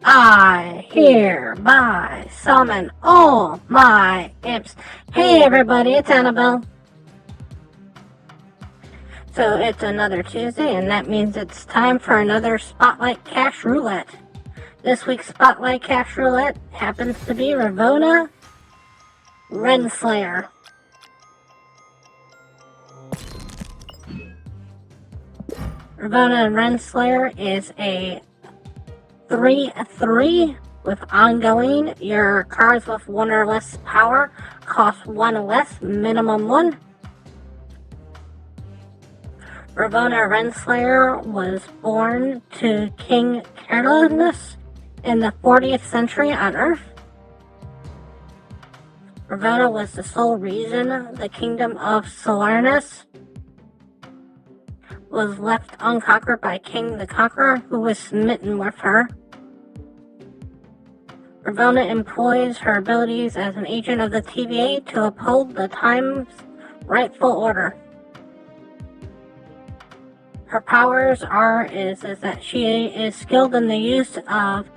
I hereby summon all my imps. Hey everybody, it's Annabelle. So it's another Tuesday, and that means it's time for another Spotlight Cache Roulette. This week's Spotlight Cache Roulette happens to be RAVONNA RENSLAYER. RAVONNA RENSLAYER is a 3/3 with ongoing. Your cards with 1 or less power cost 1 less, minimum 1. RAVONNA RENSLAYER was born to King Carelius in the 40th century on Earth. RAVONNA was the sole reason the Kingdom of Carelius was left unconquered by Kang the Conqueror, who was smitten with her. RAVONNA employs her abilities as an agent of the TVA to uphold the time's rightful order. Her powers is that she is skilled in the use of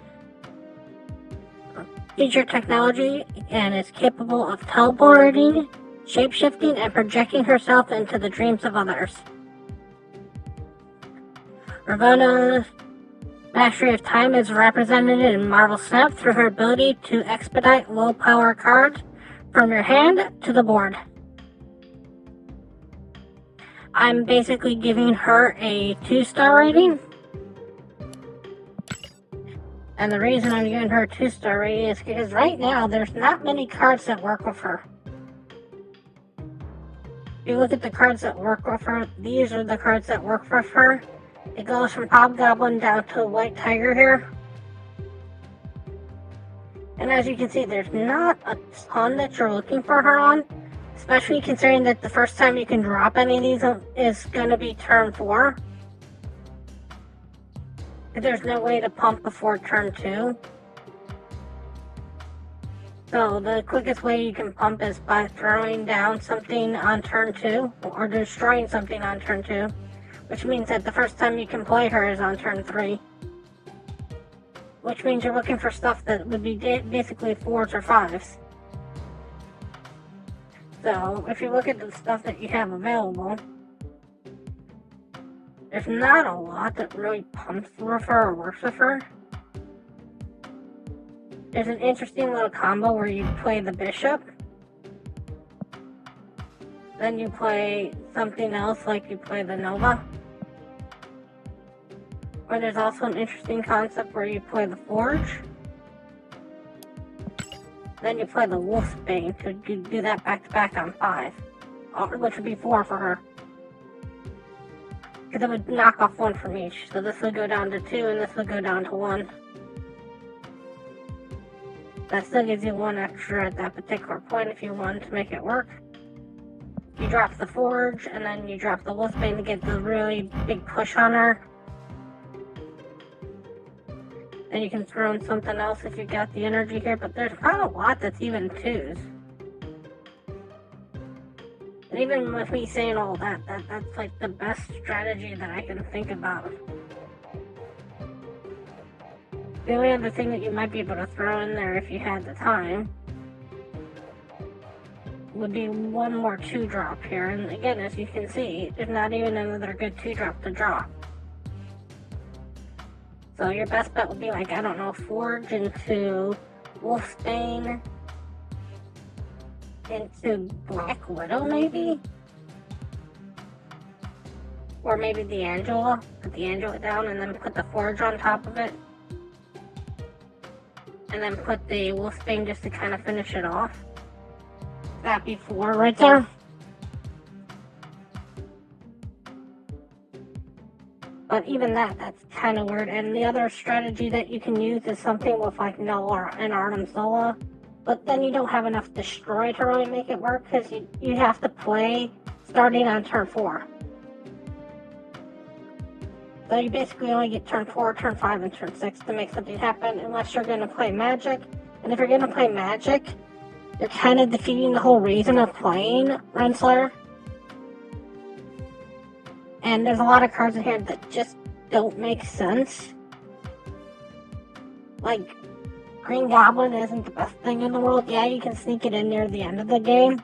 future technology and is capable of teleporting, shapeshifting, and projecting herself into the dreams of others. RAVONNA's mastery of time is represented in Marvel Snap through her ability to expedite low-power cards from your hand to the board. I'm basically giving her a 2-star rating. And the reason I'm giving her a 2-star rating is because right now there's not many cards that work with her. If you look at the cards that work with her, these are the cards that work with her. It goes from Hobgoblin down to White Tiger here. And as you can see, there's not a ton that you're looking for her on. Especially considering that the first time you can drop any of these is going to be turn 4. There's no way to pump before turn 2. So the quickest way you can pump is by throwing down something on turn 2 or destroying something on turn 2. Which means that the first time you can play her is on turn 3. Which means you're looking for stuff that would be basically 4s or 5s. So, if you look at the stuff that you have available, there's not a lot that really pumps with her or works with her. There's an interesting little combo where you play the bishop, then you play something else like you play the Nova. Or there's also an interesting concept where you play the Forge. Then you play the Wolfsbane to do that back to back on 5. Which would be 4 for her. Because it would knock off 1 from each. So this would go down to 2 and this would go down to 1. That still gives you 1 extra at that particular point if you wanted to make it work. You drop the Forge and then you drop the Wolfsbane to get the really big push on her. Then you can throw in something else if you got the energy here, but there's not a lot that's even 2s. And even with me saying all that's like the best strategy that I can think about. The only other thing that you might be able to throw in there if you had the time would be 1 more 2-drop here. And again, as you can see, there's not even another good 2-drop to drop. So your best bet would be like, I don't know, Forge into Wolfsbane into Black Widow maybe? Or maybe the Angela. Put the Angela down and then put the Forge on top of it. And then put the Wolfsbane just to kind of finish it off. That'd be 4 right there. But even that's kind of weird. And the other strategy that you can use is something with like Noah and Artem Zola. But then you don't have enough Destroy to really make it work because you have to play starting on turn 4. So you basically only get turn 4, turn 5, and turn 6 to make something happen unless you're going to play Magic. And if you're going to play Magic, you're kind of defeating the whole reason of playing Renslayer. And there's a lot of cards in here that just don't make sense. Like, Green Goblin isn't the best thing in the world. Yeah, you can sneak it in near the end of the game.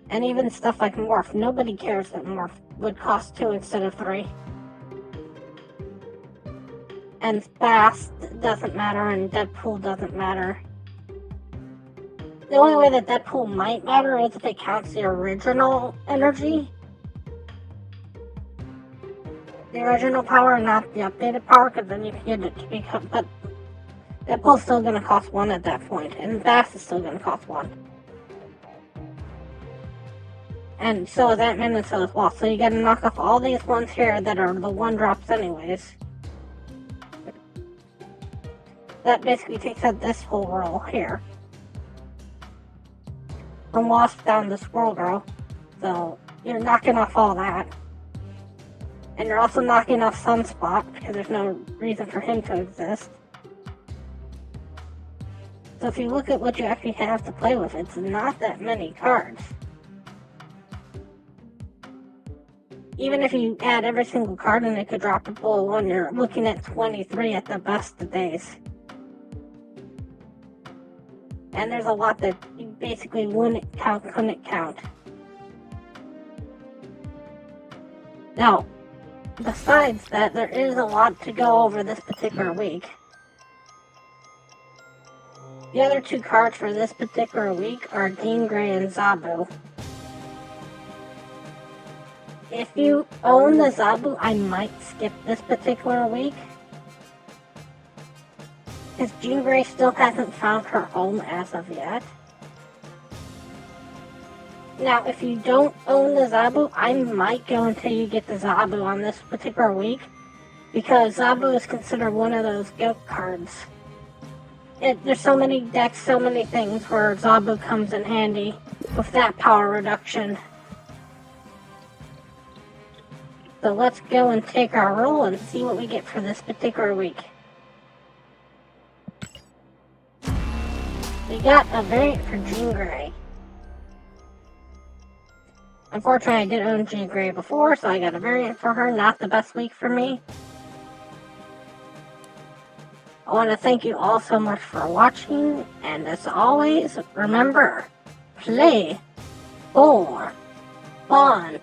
And even stuff like Morph. Nobody cares that Morph would cost 2 instead of 3. And Fast doesn't matter, and Deadpool doesn't matter. The only way that Deadpool might matter is if it counts the original energy. The original power, not the updated power, because then you can get it to become... But Deadpool's still going to cost 1 at that point, and Fast is still going to cost 1. And so is Ant-Man and so is Wasp. So you gotta knock off all these ones here that are the 1-drops anyways. That basically takes out this whole row here. From Wasp down to Squirrel Girl. So you're knocking off all that. And you're also knocking off Sunspot, because there's no reason for him to exist. So if you look at what you actually have to play with, it's not that many cards. Even if you add every single card and it could drop a below 1, you're looking at 23 at the best of days. And there's a lot that you basically wouldn't count, couldn't count. Now, besides that, there is a lot to go over this particular week. The other 2 cards for this particular week are Jean Grey and Zabu. If you own the Zabu, I might skip this particular week. Because Jean Grey still hasn't found her home as of yet. Now, if you don't own the Zabu, I might go until you get the Zabu on this particular week. Because Zabu is considered one of those goat cards. There's so many decks, so many things where Zabu comes in handy with that power reduction. So let's go and take our roll and see what we get for this particular week. We got a variant for Jean Grey. Unfortunately, I did own Jean Grey before, so I got a variant for her. Not the best week for me. I want to thank you all so much for watching, and as always, remember, play for fun.